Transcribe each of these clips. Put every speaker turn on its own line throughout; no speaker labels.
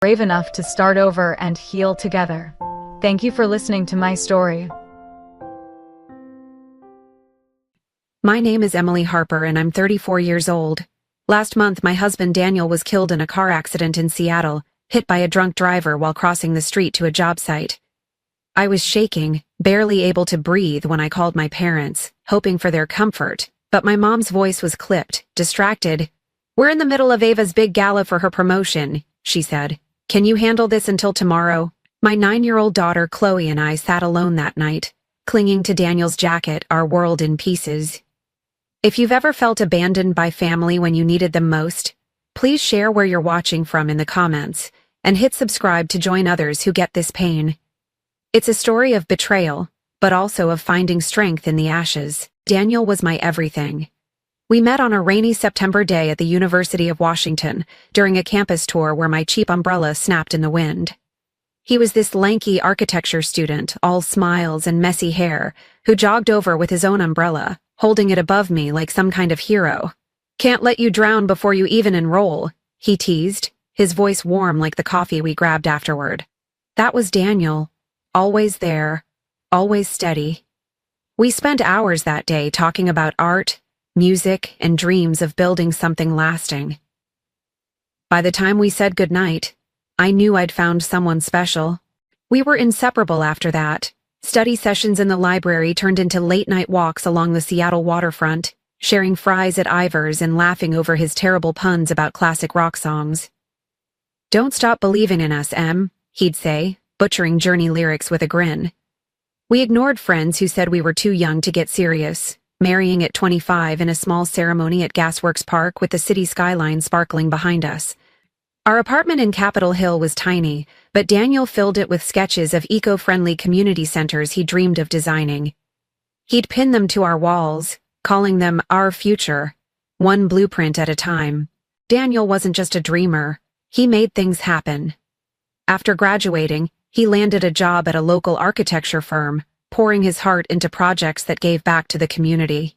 brave enough to start over and heal together. Thank you for listening to my story.
My name is Emily Harper and I'm 34 years old. Last month, my husband Daniel was killed in a car accident in Seattle, hit by a drunk driver while crossing the street to a job site. I was shaking, barely able to breathe when I called my parents, hoping for their comfort, but my mom's voice was clipped, distracted. "We're in the middle of Ava's big gala for her promotion," she said. "Can you handle this until tomorrow?" My 9-year-old daughter Chloe and I sat alone that night, clinging to Daniel's jacket, our world in pieces. If you've ever felt abandoned by family when you needed them most, please share where you're watching from in the comments, and hit subscribe to join others who get this pain. It's a story of betrayal, but also of finding strength in the ashes. Daniel was my everything. We met on a rainy September day at the University of Washington during a campus tour where my cheap umbrella snapped in the wind. He was this lanky architecture student, all smiles and messy hair, who jogged over with his own umbrella, holding it above me like some kind of hero. "Can't let you drown before you even enroll," he teased, his voice warm like the coffee we grabbed afterward. That was Daniel, always there, always steady. We spent hours that day talking about art, music, and dreams of building something lasting. By the time we said goodnight, I knew I'd found someone special. We were inseparable after that. Study sessions in the library turned into late-night walks along the Seattle waterfront, sharing fries at Ivar's and laughing over his terrible puns about classic rock songs. "Don't stop believing in us, Em," he'd say, butchering Journey lyrics with a grin. We ignored friends who said we were too young to get serious, marrying at 25 in a small ceremony at Gasworks Park with the city skyline sparkling behind us. Our apartment in Capitol Hill was tiny, but Daniel filled it with sketches of eco-friendly community centers he dreamed of designing. He'd pin them to our walls, calling them our future, one blueprint at a time. Daniel wasn't just a dreamer, he made things happen. After graduating, he landed a job at a local architecture firm, pouring his heart into projects that gave back to the community.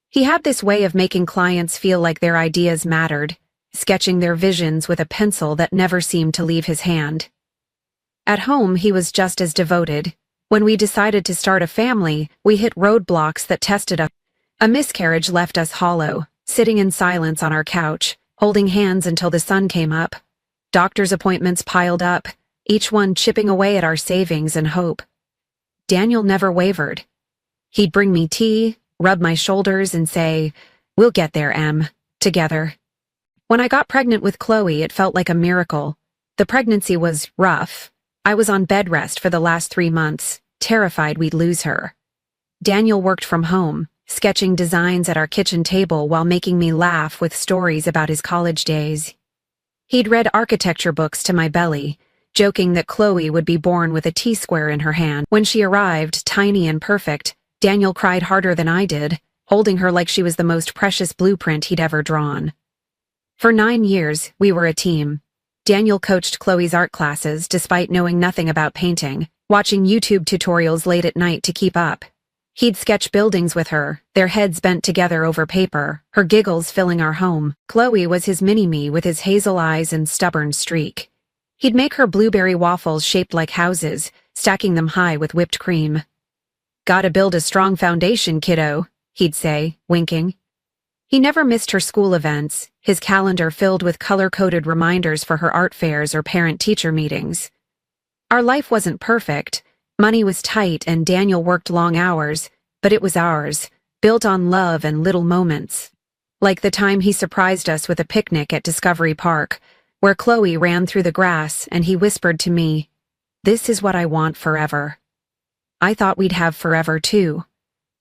He had this way of making clients feel like their ideas mattered, sketching their visions with a pencil that never seemed to leave his hand. At home, he was just as devoted. When we decided to start a family, we hit roadblocks that tested us. A miscarriage left us hollow, sitting in silence on our couch, holding hands until the sun came up. Doctor's appointments piled up, each one chipping away at our savings and hope. Daniel never wavered. He'd bring me tea, rub my shoulders, and say, "We'll get there, Em, together." When I got pregnant with Chloe, it felt like a miracle. The pregnancy was rough. I was on bed rest for the last 3 months, terrified we'd lose her. Daniel worked from home, sketching designs at our kitchen table while making me laugh with stories about his college days. He'd read architecture books to my belly, joking that Chloe would be born with a T-square in her hand. When she arrived, tiny and perfect, Daniel cried harder than I did, holding her like she was the most precious blueprint he'd ever drawn. For 9 years, we were a team. Daniel coached Chloe's art classes despite knowing nothing about painting, watching YouTube tutorials late at night to keep up. He'd sketch buildings with her, their heads bent together over paper, her giggles filling our home. Chloe was his mini-me with his hazel eyes and stubborn streak. He'd make her blueberry waffles shaped like houses, stacking them high with whipped cream. "Gotta build a strong foundation, kiddo," he'd say, winking. He never missed her school events, his calendar filled with color-coded reminders for her art fairs or parent-teacher meetings. Our life wasn't perfect. Money was tight and Daniel worked long hours, but it was ours, built on love and little moments. Like the time he surprised us with a picnic at Discovery Park, where Chloe ran through the grass and he whispered to me, "This is what I want forever." I thought we'd have forever too,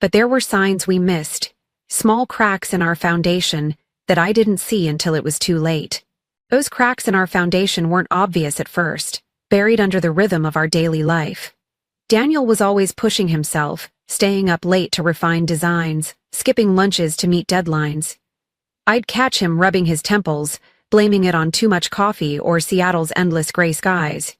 but there were signs we missed. Small cracks in our foundation that I didn't see until it was too late. Those cracks in our foundation weren't obvious at first, buried under the rhythm of our daily life. Daniel was always pushing himself, staying up late to refine designs, skipping lunches to meet deadlines. I'd catch him rubbing his temples, blaming it on too much coffee or Seattle's endless gray skies.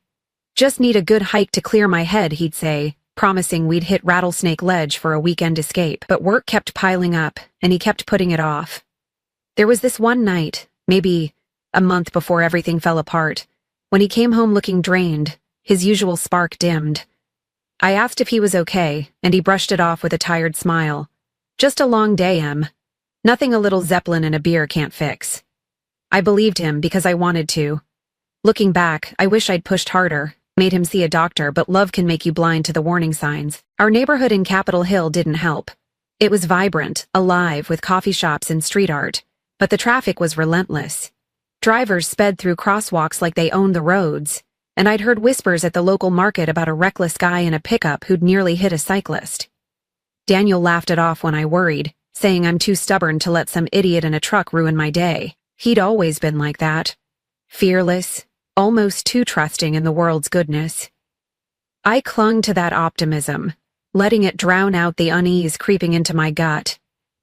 "Just need a good hike to clear my head," he'd say, promising we'd hit Rattlesnake Ledge for a weekend escape. But work kept piling up, and he kept putting it off. There was this one night, maybe a month before everything fell apart, When he came home looking drained, his usual spark dimmed. I asked if he was okay, and he brushed it off with a tired smile. Just a long day, Em. Nothing a little Zeppelin and a beer can't fix. I believed him because I wanted to. Looking back, I wish I'd pushed harder, made him see a doctor, but love can make you blind to the warning signs. Our neighborhood in Capitol Hill didn't help. It was vibrant, alive, with coffee shops and street art, but the traffic was relentless. Drivers sped through crosswalks like they owned the roads, and I'd heard whispers at the local market about a reckless guy in a pickup who'd nearly hit a cyclist. Daniel laughed it off when I worried, saying I'm too stubborn to let some idiot in a truck ruin my day. He'd always been like that. Fearless, almost too trusting in the world's goodness. I clung to that optimism, letting it drown out the unease creeping into my gut.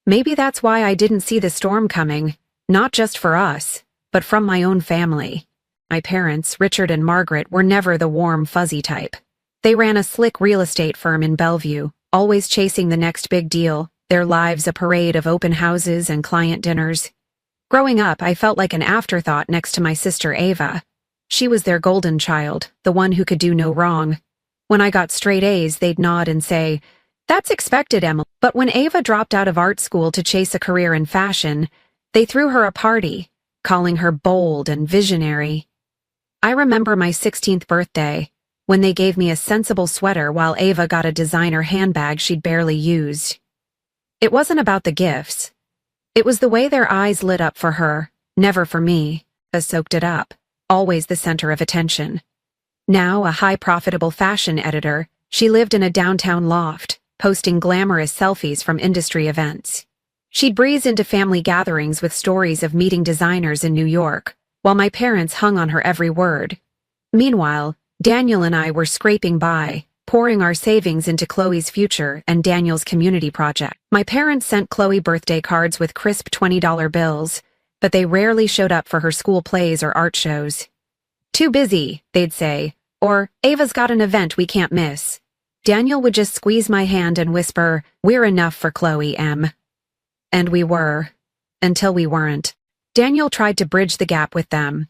Maybe that's why I didn't see the storm coming, not just for us, but from my own family. My parents, Richard and Margaret, were never the warm, fuzzy type. They ran a slick real estate firm in Bellevue, always chasing the next big deal, their lives a parade of open houses and client dinners. Growing up, I felt like an afterthought next to my sister Ava. She was their golden child, the one who could do no wrong. When I got straight A's, they'd nod and say, "That's expected, Emily." But when Ava dropped out of art school to chase a career in fashion, they threw her a party, calling her bold and visionary. I remember my 16th birthday, when they gave me a sensible sweater while Ava got a designer handbag she'd barely used. It wasn't about the gifts. It was the way their eyes lit up for her, never for me, as soaked it up, always the center of attention. Now a high-profitable fashion editor, she lived in a downtown loft, posting glamorous selfies from industry events. She'd breeze into family gatherings with stories of meeting designers in New York, while my parents hung on her every word. Meanwhile, Daniel and I were scraping by, pouring our savings into Chloe's future and Daniel's community project. My parents sent Chloe birthday cards with crisp $20 bills, but they rarely showed up for her school plays or art shows. "Too busy," they'd say, or "Ava's got an event we can't miss." Daniel would just squeeze my hand and whisper, "We're enough for Chloe, Em." And we were, until we weren't. Daniel tried to bridge the gap with them.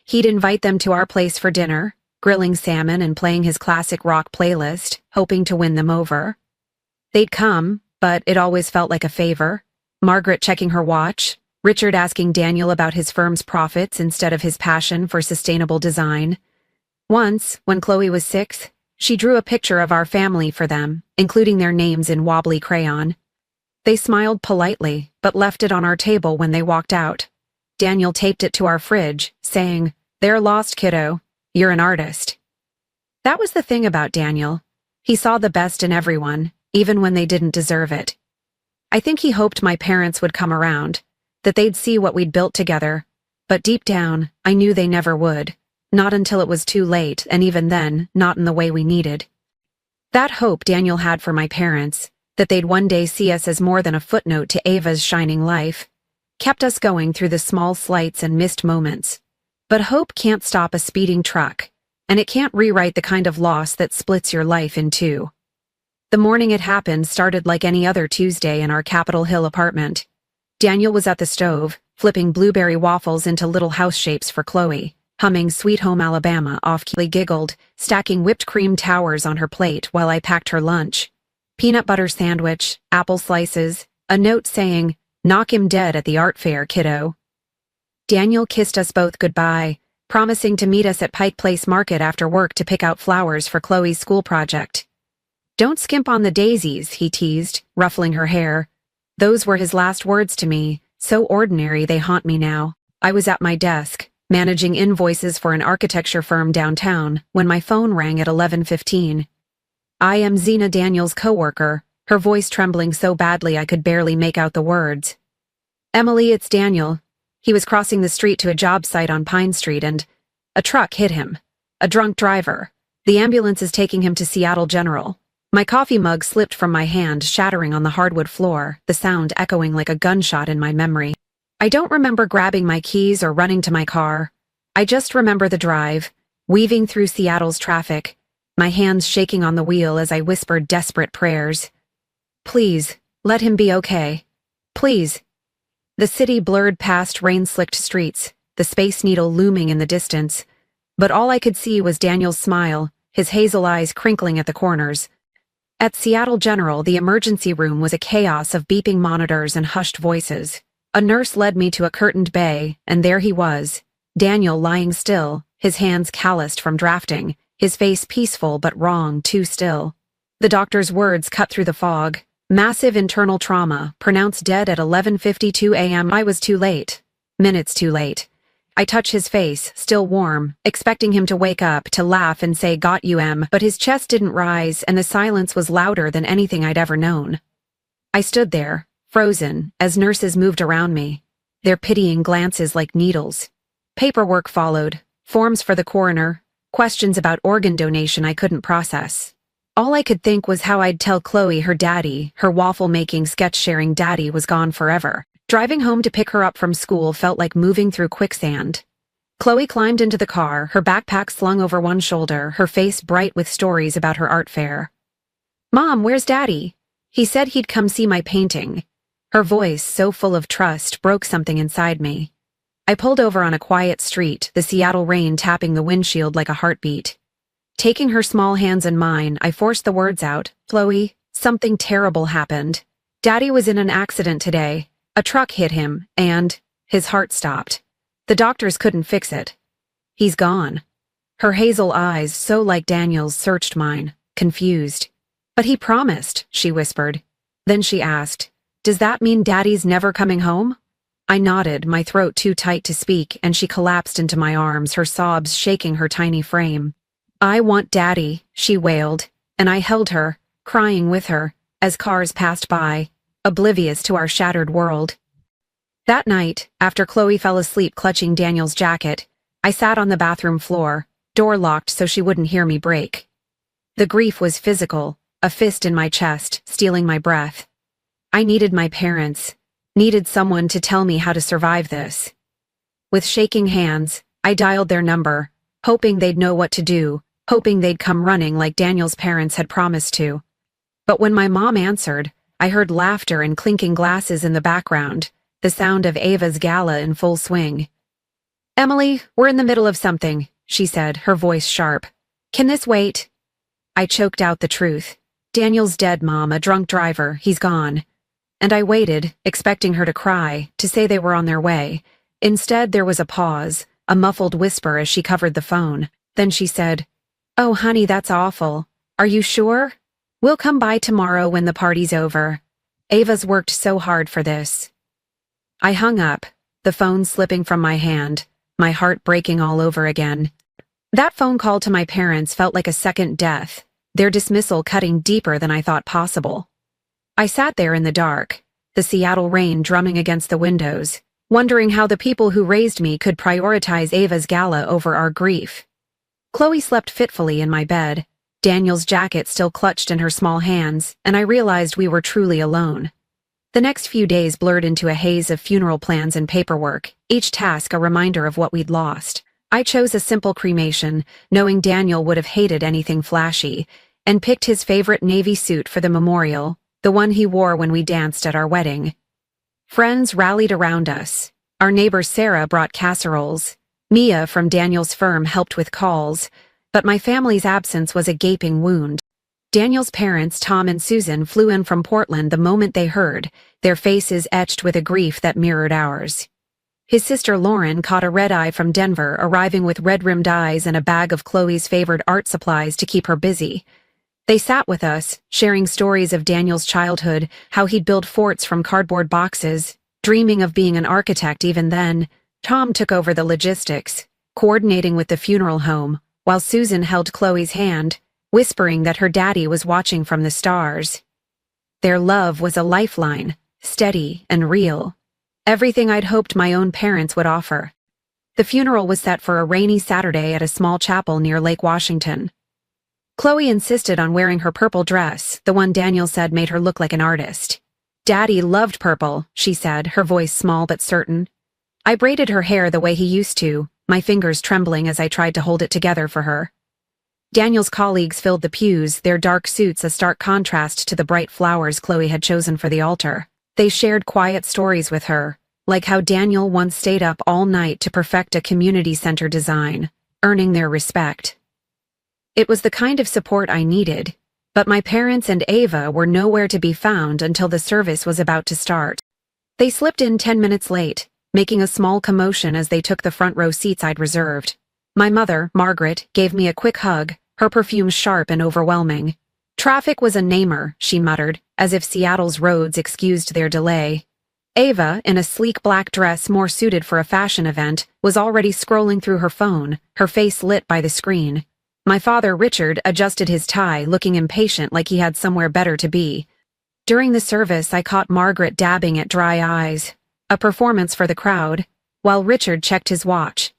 He'd invite them to our place for dinner, grilling salmon and playing his classic rock playlist, hoping to win them over. They'd come, but it always felt like a favor. Margaret checking her watch, Richard asking Daniel about his firm's profits instead of his passion for sustainable design. Once, when Chloe was 6, she drew a picture of our family for them, including their names in wobbly crayon. They smiled politely, but left it on our table when they walked out. Daniel taped it to our fridge, saying, "They're lost, kiddo. You're an artist." That was the thing about Daniel. He saw the best in everyone, even when they didn't deserve it. I think he hoped my parents would come around, that they'd see what we'd built together, but deep down, I knew they never would, not until it was too late, and even then, not in the way we needed. That hope Daniel had for my parents, that they'd one day see us as more than a footnote to Ava's shining life, kept us going through the small slights and missed moments. But hope can't stop a speeding truck, and it can't rewrite the kind of loss that splits your life in two. The morning it happened started like any other Tuesday in our Capitol Hill apartment. Daniel was at the stove, flipping blueberry waffles into little house shapes for Chloe, humming Sweet Home Alabama off-key. Giggled, stacking whipped cream towers on her plate while I packed her lunch. Peanut butter sandwich, apple slices, a note saying, "Knock him dead at the art fair, kiddo." Daniel kissed us both goodbye, promising to meet us at Pike Place Market after work to pick out flowers for Chloe's school project. "Don't skimp on the daisies," he teased, ruffling her hair. Those were his last words to me, so ordinary they haunt me now. I was at my desk, managing invoices for an architecture firm downtown, when my phone rang at 11:15. I am Zena Daniel's coworker, her voice trembling so badly I could barely make out the words. "Emily, it's Daniel." He was crossing the street to a job site on Pine Street and a truck hit him. A drunk driver. The ambulance is taking him to Seattle General. My coffee mug slipped from my hand, shattering on the hardwood floor, the sound echoing like a gunshot in my memory. I don't remember grabbing my keys or running to my car. I just remember the drive, weaving through Seattle's traffic, my hands shaking on the wheel as I whispered desperate prayers. "Please, let him be okay. Please." The city blurred past rain-slicked streets, the Space Needle looming in the distance. But all I could see was Daniel's smile, his hazel eyes crinkling at the corners. At Seattle General, the emergency room was a chaos of beeping monitors and hushed voices. A nurse led me to a curtained bay, and there he was, Daniel lying still, his hands calloused from drafting, his face peaceful but wrong, too still. The doctor's words cut through the fog. Massive internal trauma, pronounced dead at 11:52 a.m. I was too late. Minutes too late. I touch his face, still warm, expecting him to wake up, to laugh and say, "Got you, Em," but his chest didn't rise and the silence was louder than anything I'd ever known. I stood there, frozen, as nurses moved around me, their pitying glances like needles. Paperwork followed, forms for the coroner, questions about organ donation I couldn't process. All I could think was how I'd tell Chloe her daddy, her waffle-making, sketch-sharing daddy, was gone forever. Driving home to pick her up from school felt like moving through quicksand. Chloe climbed into the car, her backpack slung over one shoulder, her face bright with stories about her art fair. "Mom, where's Daddy? He said he'd come see my painting." Her voice, so full of trust, broke something inside me. I pulled over on a quiet street, the Seattle rain tapping the windshield like a heartbeat. Taking her small hands in mine, I forced the words out. "Chloe, something terrible happened. Daddy was in an accident today. A truck hit him, and..." His heart stopped. "The doctors couldn't fix it. He's gone." Her hazel eyes, so like Daniel's, searched mine, confused. "But he promised," she whispered. Then she asked, "Does that mean Daddy's never coming home?" I nodded, my throat too tight to speak, and she collapsed into my arms, her sobs shaking her tiny frame. "I want Daddy," she wailed, and I held her, crying with her, as cars passed by, oblivious to our shattered world. That night, after Chloe fell asleep clutching Daniel's jacket, I sat on the bathroom floor, door locked so she wouldn't hear me break. The grief was physical, a fist in my chest, stealing my breath. I needed my parents, needed someone to tell me how to survive this. With shaking hands, I dialed their number, hoping they'd know what to do, hoping they'd come running like Daniel's parents had promised to. But when my mom answered, I heard laughter and clinking glasses in the background, the sound of Ava's Gala in full swing. "Emily, we're in the middle of something," she said, her voice sharp. "Can this wait?" I choked out the truth. "Daniel's dead, Mom, a drunk driver, he's gone." And I waited, expecting her to cry, to say they were on their way. Instead, there was a pause, a muffled whisper as she covered the phone. Then she said, "Oh, honey, that's awful. Are you sure? We'll come by tomorrow when the party's over. Ava's worked so hard for this." I hung up, the phone slipping from my hand, my heart breaking all over again. That phone call to my parents felt like a second death, their dismissal cutting deeper than I thought possible. I sat there in the dark, the Seattle rain drumming against the windows, wondering how the people who raised me could prioritize Ava's Gala over our grief. Chloe slept fitfully in my bed, Daniel's jacket still clutched in her small hands, and I realized we were truly alone. The next few days blurred into a haze of funeral plans and paperwork, each task a reminder of what we'd lost. I chose a simple cremation, knowing Daniel would have hated anything flashy, and picked his favorite navy suit for the memorial, the one he wore when we danced at our wedding. Friends rallied around us. Our neighbor Sarah brought casseroles. Mia from Daniel's firm helped with calls, but my family's absence was a gaping wound. Daniel's parents, Tom and Susan, flew in from Portland the moment they heard, their faces etched with a grief that mirrored ours. His sister Lauren caught a red-eye from Denver, arriving with red-rimmed eyes and a bag of Chloe's favorite art supplies to keep her busy. They sat with us, sharing stories of Daniel's childhood, how he'd build forts from cardboard boxes, dreaming of being an architect even then. Tom took over the logistics, coordinating with the funeral home, while Susan held Chloe's hand, whispering that her daddy was watching from the stars. Their love was a lifeline, steady and real. Everything I'd hoped my own parents would offer. The funeral was set for a rainy Saturday at a small chapel near Lake Washington. Chloe insisted on wearing her purple dress, the one Daniel said made her look like an artist. "Daddy loved purple," she said, her voice small but certain. I braided her hair the way he used to, my fingers trembling as I tried to hold it together for her. Daniel's colleagues filled the pews, their dark suits a stark contrast to the bright flowers Chloe had chosen for the altar. They shared quiet stories with her, like how Daniel once stayed up all night to perfect a community center design, earning their respect. It was the kind of support I needed, but my parents and Ava were nowhere to be found until the service was about to start. They slipped in 10 minutes late, making a small commotion as they took the front row seats I'd reserved. My mother, Margaret, gave me a quick hug, her perfume sharp and overwhelming. Traffic was a namer, she muttered, as if Seattle's roads excused their delay. Ava, in a sleek black dress more suited for a fashion event, was already scrolling through her phone, her face lit by the screen. My father, Richard, adjusted his tie, looking impatient like he had somewhere better to be. During the service, I caught Margaret dabbing at dry eyes, a performance for the crowd, while Richard checked his watch.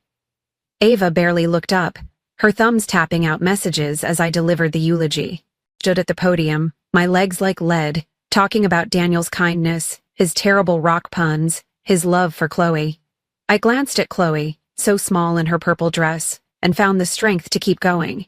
Ava barely looked up, her thumbs tapping out messages as I delivered the eulogy. Stood at the podium, my legs like lead, talking about Daniel's kindness, his terrible rock puns, his love for Chloe. I glanced at Chloe, so small in her purple dress, and found the strength to keep going.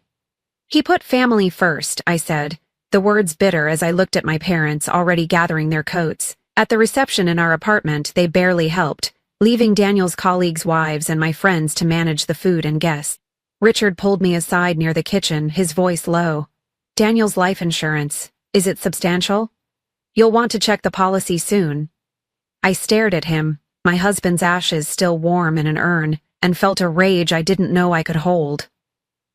He put family first, I said, the words bitter as I looked at my parents already gathering their coats. At the reception in our apartment, they barely helped, leaving Daniel's colleagues' wives and my friends to manage the food and guests. Richard pulled me aside near the kitchen, his voice low. Daniel's life insurance, is it substantial? You'll want to check the policy soon. I stared at him, my husband's ashes still warm in an urn, and felt a rage I didn't know I could hold.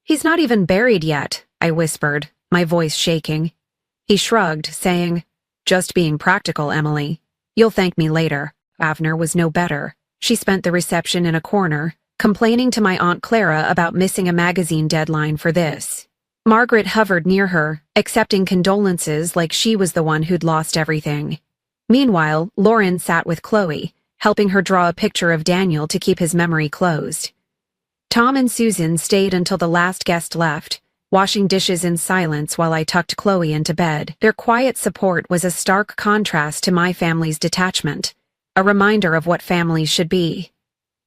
He's not even buried yet, I whispered, my voice shaking. He shrugged, saying, just being practical, Emily. You'll thank me later. Avner was no better. She spent the reception in a corner, complaining to my Aunt Clara about missing a magazine deadline for this. Margaret hovered near her, accepting condolences like she was the one who'd lost everything. Meanwhile, Lauren sat with Chloe, helping her draw a picture of Daniel to keep his memory closed. Tom and Susan stayed until the last guest left, washing dishes in silence while I tucked Chloe into bed. Their quiet support was a stark contrast to my family's detachment, a reminder of what families should be.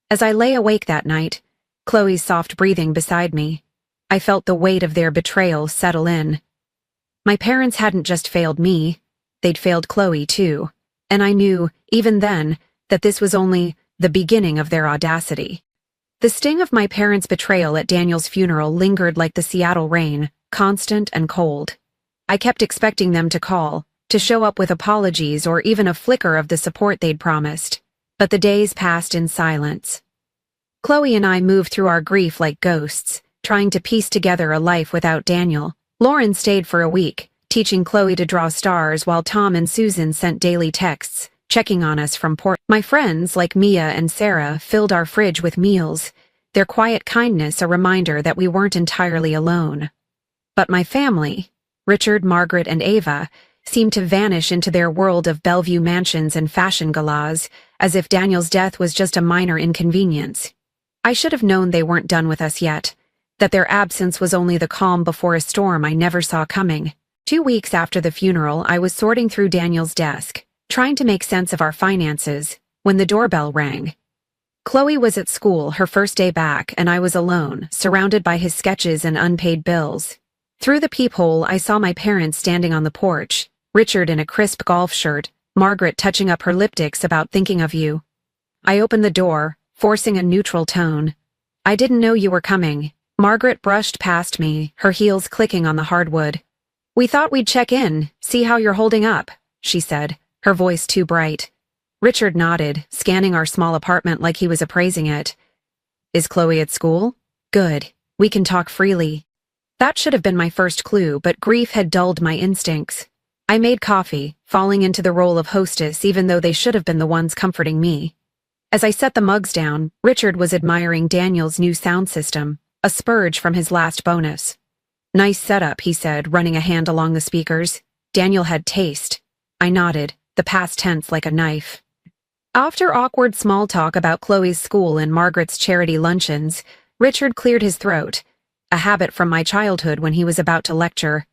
As I lay awake that night, Chloe's soft breathing beside me, I felt the weight of their betrayal settle in. My parents hadn't just failed me, they'd failed Chloe too, and I knew, even then, that this was only the beginning of their audacity. The sting of my parents' betrayal at Daniel's funeral lingered like the Seattle rain, constant and cold. I kept expecting them to call, to show up with apologies or even a flicker of the support they'd promised, but the days passed in silence. Chloe and I moved through our grief like ghosts, trying to piece together a life without Daniel. Lauren stayed for a week, teaching Chloe to draw stars while Tom and Susan sent daily texts, checking on us from port. My friends, like Mia and Sarah, filled our fridge with meals, their quiet kindness a reminder that we weren't entirely alone. But my family, Richard, Margaret, and Ava, seemed to vanish into their world of Bellevue mansions and fashion galas, as if Daniel's death was just a minor inconvenience. I should have known they weren't done with us yet, that their absence was only the calm before a storm I never saw coming. 2 weeks after the funeral, I was sorting through Daniel's desk, trying to make sense of our finances, when the doorbell rang. Chloe was at school, her first day back, and I was alone, surrounded by his sketches and unpaid bills. Through the peephole, I saw my parents standing on the porch, Richard in a crisp golf shirt, Margaret touching up her lipsticks about thinking of you. I opened the door, forcing a neutral tone. I didn't know you were coming. Margaret brushed past me, her heels clicking on the hardwood. We thought we'd check in, see how you're holding up, she said, her voice too bright. Richard nodded, scanning our small apartment like he was appraising it. Is Chloe at school? Good. We can talk freely. That should have been my first clue, but grief had dulled my instincts. I made coffee, falling into the role of hostess even though they should have been the ones comforting me. As I set the mugs down, Richard was admiring Daniel's new sound system, a spurge from his last bonus. Nice setup, he said, running a hand along the speakers. Daniel had taste. I nodded, the past tense like a knife. After awkward small talk about Chloe's school and Margaret's charity luncheons, Richard cleared his throat, a habit from my childhood when he was about to lecture.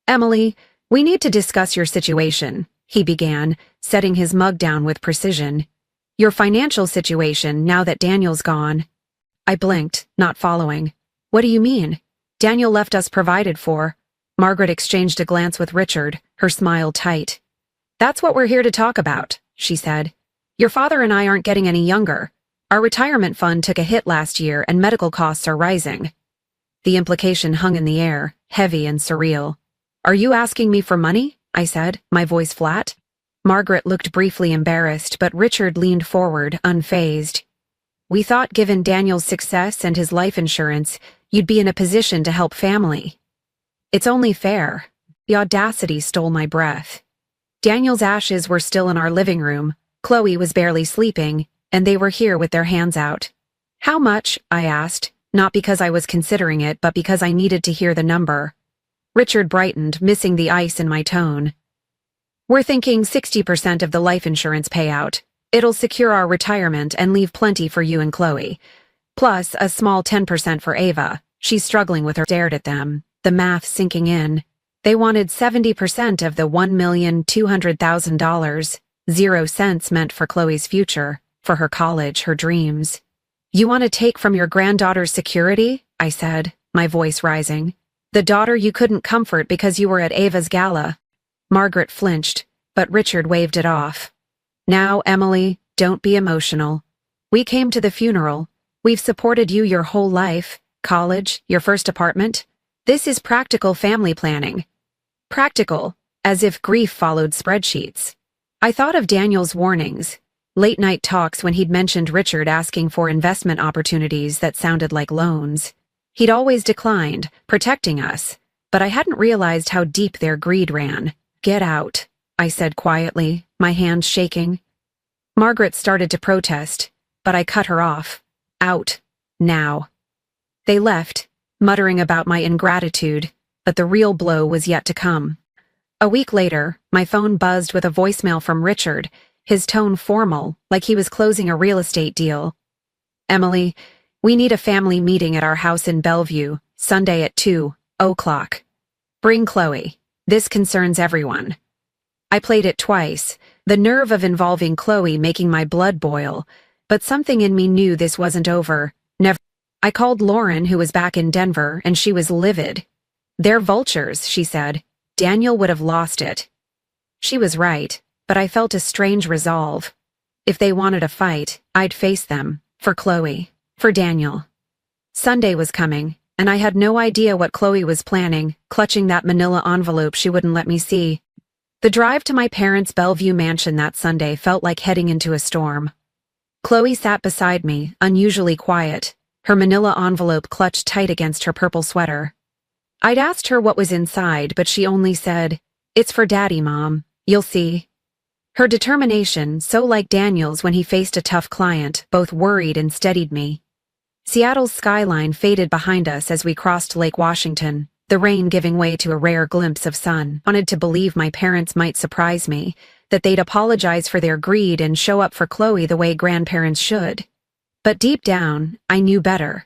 Emily, we need to discuss your situation, he began, setting his mug down with precision. Your financial situation now that Daniel's gone. I blinked, not following. What do you mean? Daniel left us provided for. Margaret exchanged a glance with Richard, her smile tight. That's what we're here to talk about, she said. Your father and I aren't getting any younger. Our retirement fund took a hit last year and medical costs are rising. The implication hung in the air, heavy and surreal. Are you asking me for money? I said, my voice flat. Margaret looked briefly embarrassed, but Richard leaned forward, unfazed. We thought given Daniel's success and his life insurance, you'd be in a position to help family. It's only fair. The audacity stole my breath. Daniel's ashes were still in our living room, Chloe was barely sleeping, and they were here with their hands out. How much? I asked, not because I was considering it, but because I needed to hear the number. Richard brightened, missing the ice in my tone. We're thinking 60% of the life insurance payout. It'll secure our retirement and leave plenty for you and Chloe. Plus, a small 10% for Ava. She's struggling with her. Stared at them, the math sinking in. They wanted 70% of the $1,200,000, 0 cents meant for Chloe's future, for her college, her dreams. You want to take from your granddaughter's security? I said, my voice rising. The daughter you couldn't comfort because you were at Ava's gala. Margaret flinched, but Richard waved it off. Now, Emily, don't be emotional. We came to the funeral. We've supported you your whole life, college, your first apartment. This is practical family planning. Practical, as if grief followed spreadsheets. I thought of Daniel's warnings, late-night talks when he'd mentioned Richard asking for investment opportunities that sounded like loans. He'd always declined, protecting us, but I hadn't realized how deep their greed ran. Get out, I said quietly, my hands shaking. Margaret started to protest, but I cut her off. Out. Now. They left, muttering about my ingratitude, but the real blow was yet to come. A week later, my phone buzzed with a voicemail from Richard, his tone formal, like he was closing a real estate deal. Emily, we need a family meeting at our house in Bellevue, Sunday at 2:00. Bring Chloe. This concerns everyone. I played it twice, the nerve of involving Chloe making my blood boil, but something in me knew this wasn't over. Never. I called Lauren, who was back in Denver, and she was livid. They're vultures, she said. Daniel would have lost it. She was right, but I felt a strange resolve. If they wanted a fight, I'd face them, for Chloe, for Daniel. Sunday was coming, and I had no idea what Chloe was planning, clutching that manila envelope she wouldn't let me see. The drive to my parents' Bellevue mansion that Sunday felt like heading into a storm. Chloe sat beside me, unusually quiet, her manila envelope clutched tight against her purple sweater. I'd asked her what was inside, but she only said, "It's for Daddy, Mom. You'll see." Her determination, so like Daniel's when he faced a tough client, both worried and steadied me. Seattle's skyline faded behind us as we crossed Lake Washington, the rain giving way to a rare glimpse of sun. I wanted to believe my parents might surprise me, that they'd apologize for their greed and show up for Chloe the way grandparents should. But deep down, I knew better.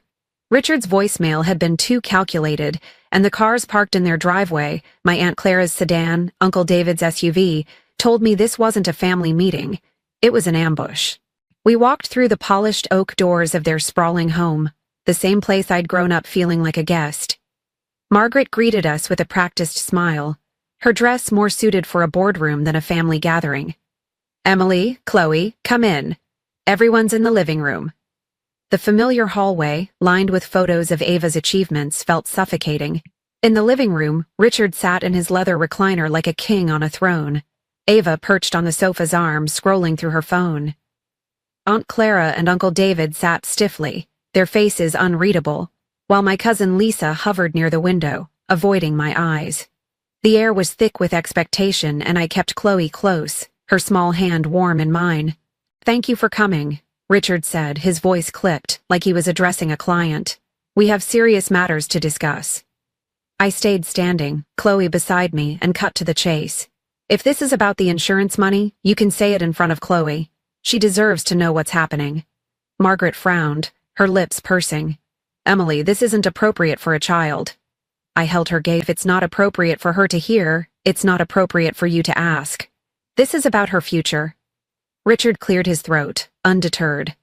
Richard's voicemail had been too calculated, and the cars parked in their driveway, my Aunt Clara's sedan, Uncle David's SUV, told me this wasn't a family meeting. It was an ambush. We walked through the polished oak doors of their sprawling home, the same place I'd grown up feeling like a guest. Margaret greeted us with a practiced smile, her dress more suited for a boardroom than a family gathering. "Emily, Chloe, come in. Everyone's in the living room." The familiar hallway, lined with photos of Ava's achievements, felt suffocating. In the living room, Richard sat in his leather recliner like a king on a throne. Ava perched on the sofa's arm, scrolling through her phone. Aunt Clara and Uncle David sat stiffly, their faces unreadable, while my cousin Lisa hovered near the window, avoiding my eyes. The air was thick with expectation, and I kept Chloe close, her small hand warm in mine. "Thank you for coming," Richard said, his voice clipped, like he was addressing a client. "We have serious matters to discuss." I stayed standing, Chloe beside me, and cut to the chase. "If this is about the insurance money, you can say it in front of Chloe. She deserves to know what's happening." Margaret frowned, her lips pursing. "Emily, this isn't appropriate for a child." I held her gaze. "If it's not appropriate for her to hear, it's not appropriate for you to ask. This is about her future." Richard cleared his throat, undeterred.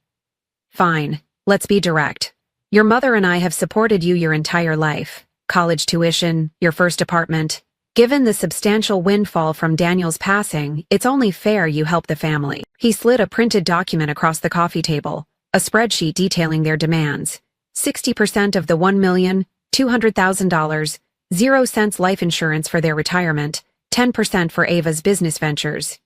"Fine, let's be direct. Your mother and I have supported you your entire life. College tuition, your first apartment. Given the substantial windfall from Daniel's passing, it's only fair you help the family." He slid a printed document across the coffee table, a spreadsheet detailing their demands. 60% of the $1,200,000, 0 cents life insurance for their retirement, 10% for Ava's business ventures.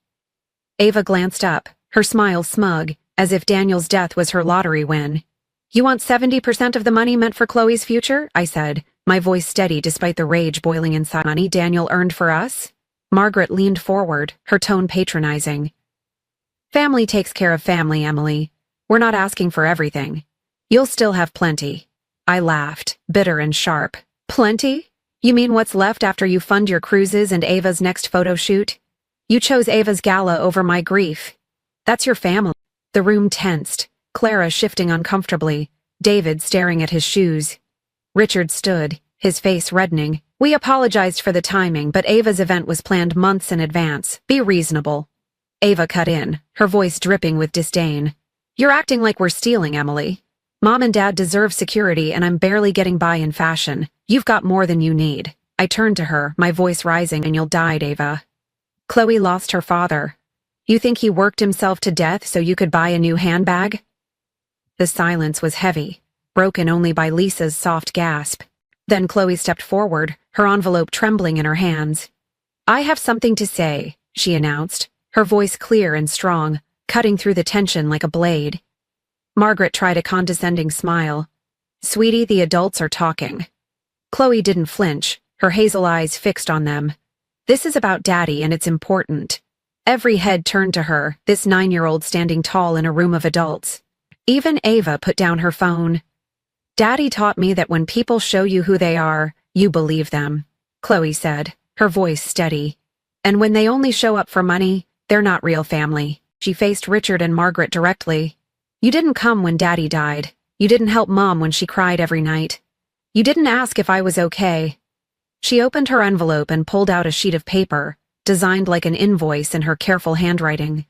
Ava glanced up, her smile smug, as if Daniel's death was her lottery win. You want 70% of the money meant for Chloe's future? I said, my voice steady despite the rage boiling inside. Money Daniel earned for us? Margaret leaned forward, her tone patronizing. Family takes care of family, Emily. We're not asking for everything. You'll still have plenty. I laughed, bitter and sharp. Plenty? You mean what's left after you fund your cruises and Ava's next photo shoot? You chose Ava's gala over my grief. That's your family. The room tensed, Clara shifting uncomfortably, David staring at his shoes. Richard stood, his face reddening. We apologized for the timing, but Ava's event was planned months in advance. Be reasonable. Ava cut in, her voice dripping with disdain. You're acting like we're stealing, Emily. Mom and Dad deserve security, and I'm barely getting by in fashion. You've got more than you need. I turned to her, my voice rising. Daniel died, Ava. Chloe lost her father. You think he worked himself to death so you could buy a new handbag? The silence was heavy, broken only by Lisa's soft gasp. Then Chloe stepped forward, her envelope trembling in her hands. I have something to say, she announced, her voice clear and strong, cutting through the tension like a blade. Margaret tried a condescending smile. Sweetie, the adults are talking. Chloe didn't flinch, her hazel eyes fixed on them. This is about Daddy, and it's important. Every head turned to her, this 9-year-old standing tall in a room of adults. Even Ava put down her phone. Daddy taught me that when people show you who they are, you believe them, Chloe said, her voice steady. And when they only show up for money, they're not real family. She faced Richard and Margaret directly. You didn't come when Daddy died. You didn't help Mom when she cried every night. You didn't ask if I was okay. She opened her envelope and pulled out a sheet of paper, designed like an invoice in her careful handwriting.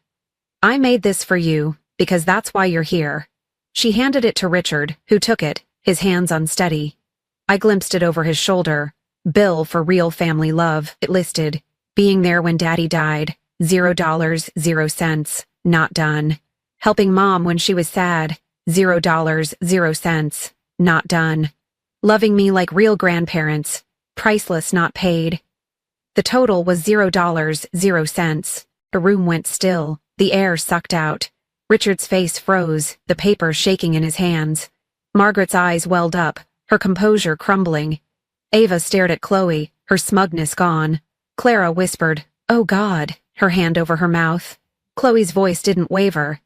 I made this for you, because that's why you're here. She handed it to Richard, who took it, his hands unsteady. I glimpsed it over his shoulder. Bill for real family love, it listed. Being there when Daddy died, $0, 0 cents, not done. Helping Mom when she was sad, $0, 0 cents, not done. Loving me like real grandparents, priceless not paid. The total was $0, 0 cents. The room went still, the air sucked out. Richard's face froze, the paper shaking in his hands. Margaret's eyes welled up, her composure crumbling. Ava stared at Chloe, her smugness gone. Clara whispered, "Oh God," her hand over her mouth. Chloe's voice didn't waver.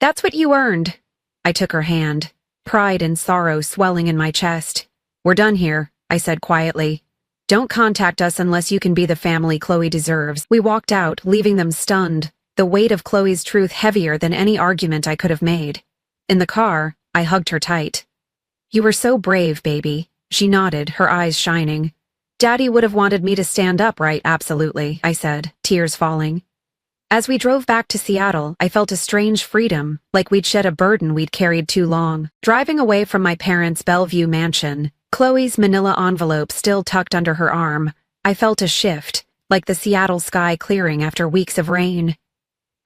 "That's what you earned." I took her hand, pride and sorrow swelling in my chest. "We're done here," I said quietly. "Don't contact us unless you can be the family Chloe deserves." We walked out, leaving them stunned, the weight of Chloe's truth heavier than any argument I could have made. In the car, I hugged her tight. "You were so brave, baby." She nodded, her eyes shining. "Daddy would have wanted me to stand up, right?" "Absolutely," I said, tears falling. As we drove back to Seattle, I felt a strange freedom, like we'd shed a burden we'd carried too long. Driving away from my parents' Bellevue mansion, Chloe's manila envelope still tucked under her arm, I felt a shift, like the Seattle sky clearing after weeks of rain.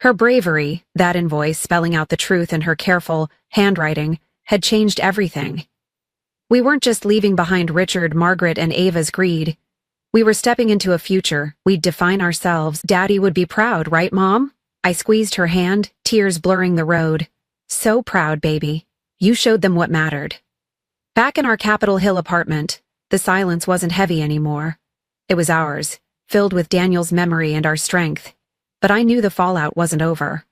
Her bravery, that invoice spelling out the truth in her careful handwriting, had changed everything. We weren't just leaving behind Richard, Margaret, and Ava's greed. We were stepping into a future. We'd define ourselves. Daddy would be proud, right, Mom? I squeezed her hand, tears blurring the road. "So proud, baby. You showed them what mattered." Back in our Capitol Hill apartment, the silence wasn't heavy anymore. It was ours, filled with Daniel's memory and our strength. But I knew the fallout wasn't over.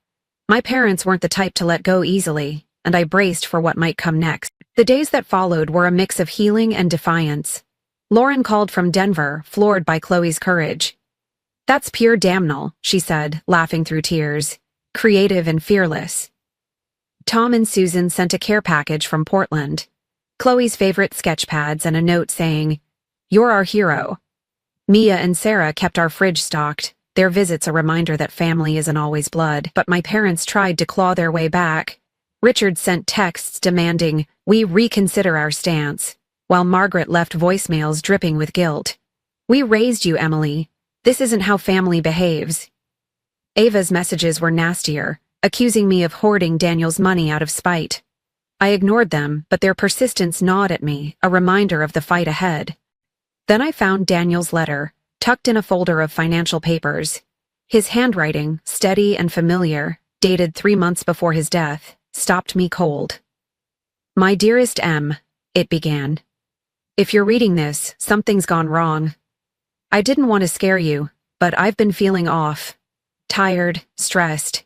My parents weren't the type to let go easily, and I braced for what might come next. The days that followed were a mix of healing and defiance. Lauren called from Denver, floored by Chloe's courage. "That's pure damnal," she said, laughing through tears. "Creative and fearless." Tom and Susan sent a care package from Portland. Chloe's favorite sketch pads and a note saying, "You're our hero." Mia and Sarah kept our fridge stocked, their visits a reminder that family isn't always blood, but my parents tried to claw their way back. Richard sent texts demanding we reconsider our stance, while Margaret left voicemails dripping with guilt. "We raised you, Emily. This isn't how family behaves." Ava's messages were nastier, accusing me of hoarding Daniel's money out of spite. I ignored them, but their persistence gnawed at me, a reminder of the fight ahead. Then I found Daniel's letter, tucked in a folder of financial papers. His handwriting, steady and familiar, dated 3 months before his death, stopped me cold. "My dearest M," it began. "If you're reading this, something's gone wrong. I didn't want to scare you, but I've been feeling off. Tired, stressed.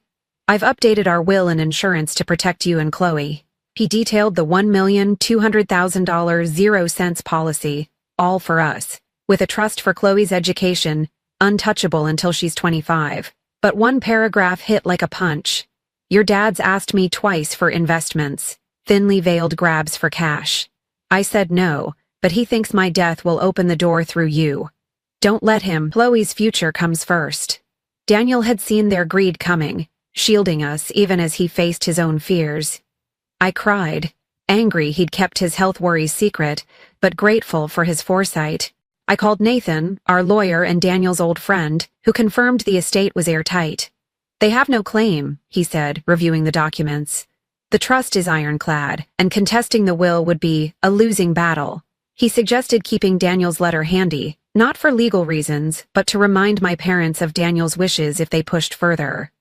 I've updated our will and insurance to protect you and Chloe." He detailed the $1,200,000 0 cents policy, all for us, with a trust for Chloe's education, untouchable until she's 25. But one paragraph hit like a punch. "Your dad's asked me twice for investments, thinly veiled grabs for cash. I said no, but he thinks my death will open the door through you. Don't let him. Chloe's future comes first." Daniel had seen their greed coming, shielding us even as he faced his own fears. I cried, angry he'd kept his health worries secret, but grateful for his foresight. I called Nathan, our lawyer and Daniel's old friend, who confirmed the estate was airtight. "They have no claim," he said, reviewing the documents. "The trust is ironclad, and contesting the will would be a losing battle." He suggested keeping Daniel's letter handy, not for legal reasons, but to remind my parents of Daniel's wishes if they pushed further.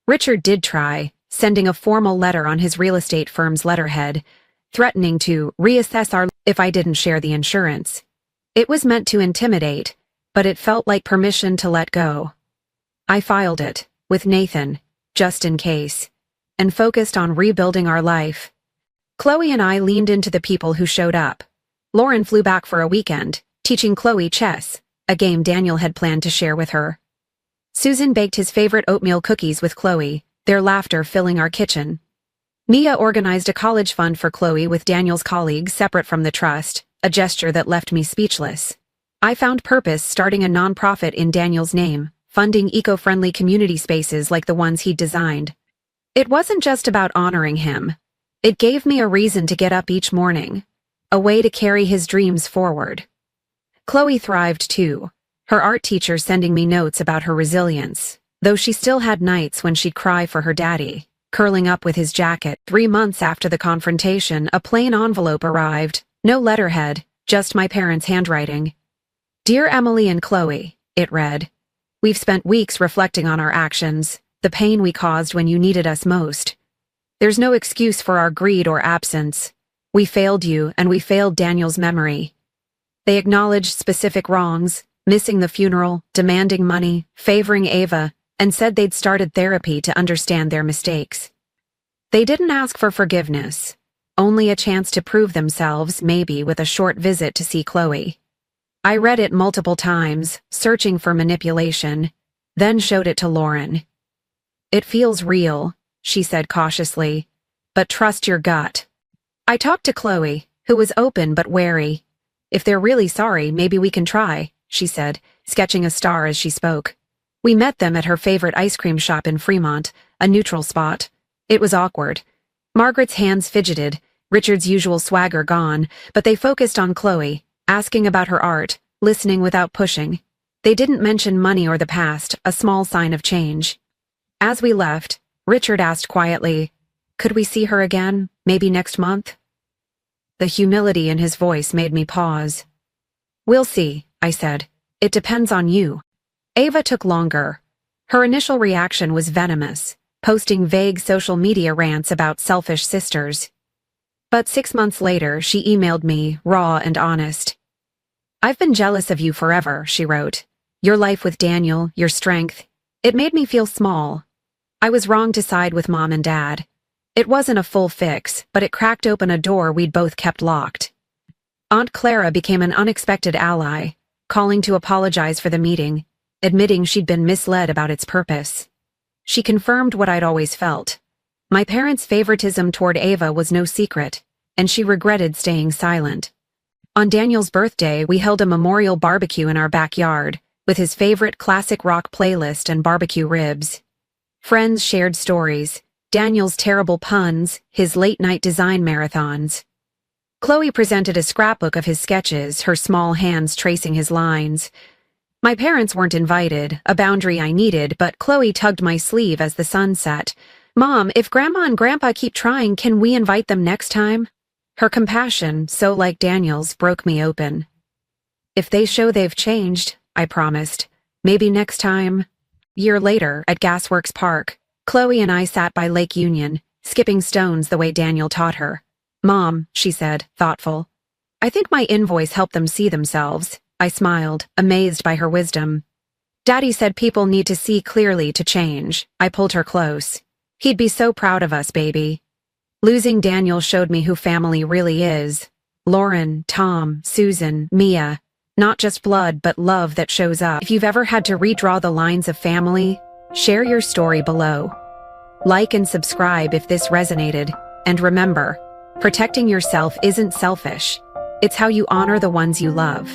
Richard did try, sending a formal letter on his real estate firm's letterhead, threatening to reassess our if I didn't share the insurance. It was meant to intimidate, but it felt like permission to let go. I filed it, with Nathan, just in case, and focused on rebuilding our life. Chloe and I leaned into the people who showed up. Lauren flew back for a weekend, teaching Chloe chess, a game Daniel had planned to share with her. Susan baked his favorite oatmeal cookies with Chloe, their laughter filling our kitchen. Mia organized a college fund for Chloe with Daniel's colleagues separate from the trust, a gesture that left me speechless. I found purpose starting a nonprofit in Daniel's name, funding eco-friendly community spaces like the ones he'd designed. It wasn't just about honoring him. It gave me a reason to get up each morning, a way to carry his dreams forward. Chloe thrived too, her art teacher sending me notes about her resilience, though she still had nights when she'd cry for her daddy, curling up with his jacket. 3 months after the confrontation, a plain envelope arrived, no letterhead, just my parents' handwriting. "Dear Emily and Chloe," it read. "We've spent weeks reflecting on our actions, the pain we caused when you needed us most. There's no excuse for our greed or absence. We failed you, and we failed Daniel's memory." They acknowledged specific wrongs, missing the funeral, demanding money, favoring Ava, and said they'd started therapy to understand their mistakes. They didn't ask for forgiveness, only a chance to prove themselves, maybe with a short visit to see Chloe. I read it multiple times, searching for manipulation, then showed it to Lauren. "It feels real," she said cautiously, "but trust your gut." I talked to Chloe, who was open but wary. "If they're really sorry, maybe we can try," she said, sketching a star as she spoke. We met them at her favorite ice cream shop in Fremont, a neutral spot. It was awkward. Margaret's hands fidgeted, Richard's usual swagger gone, but they focused on Chloe, asking about her art, listening without pushing. They didn't mention money or the past, a small sign of change. As we left, Richard asked quietly, "Could we see her again, maybe next month?" The humility in his voice made me pause. "We'll see," I said. "It depends on you." Ava took longer. Her initial reaction was venomous, posting vague social media rants about selfish sisters. But 6 months later, she emailed me, raw and honest. "I've been jealous of you forever," she wrote. "Your life with Daniel, your strength. It made me feel small. I was wrong to side with Mom and Dad. It wasn't a full fix, but it cracked open a door we'd both kept locked." Aunt Clara became an unexpected ally, calling to apologize for the meeting, admitting she'd been misled about its purpose. She confirmed what I'd always felt. My parents' favoritism toward Ava was no secret, and she regretted staying silent. On Daniel's birthday, we held a memorial barbecue in our backyard, with his favorite classic rock playlist and barbecue ribs. Friends shared stories, Daniel's terrible puns, his late-night design marathons. Chloe presented a scrapbook of his sketches, her small hands tracing his lines. My parents weren't invited, a boundary I needed, but Chloe tugged my sleeve as the sun set, Mom, if Grandma and Grandpa keep trying, can we invite them next time? Her compassion, so like Daniel's, broke me open. If they show they've changed, I promised. Maybe next time. Year later, at Gasworks Park, Chloe and I sat by Lake Union, skipping stones the way Daniel taught her. Mom, she said, thoughtful. I think my invoice helped them see themselves. I smiled, amazed by her wisdom. Daddy said people need to see clearly to change. I pulled her close. He'd be so proud of us, baby. Losing Daniel showed me who family really is. Lauren, Tom, Susan, Mia. Not just blood, but love that shows up. If you've ever had to redraw the lines of family, share your story below. Like and subscribe if this resonated. And remember, protecting yourself isn't selfish. It's how you honor the ones you love.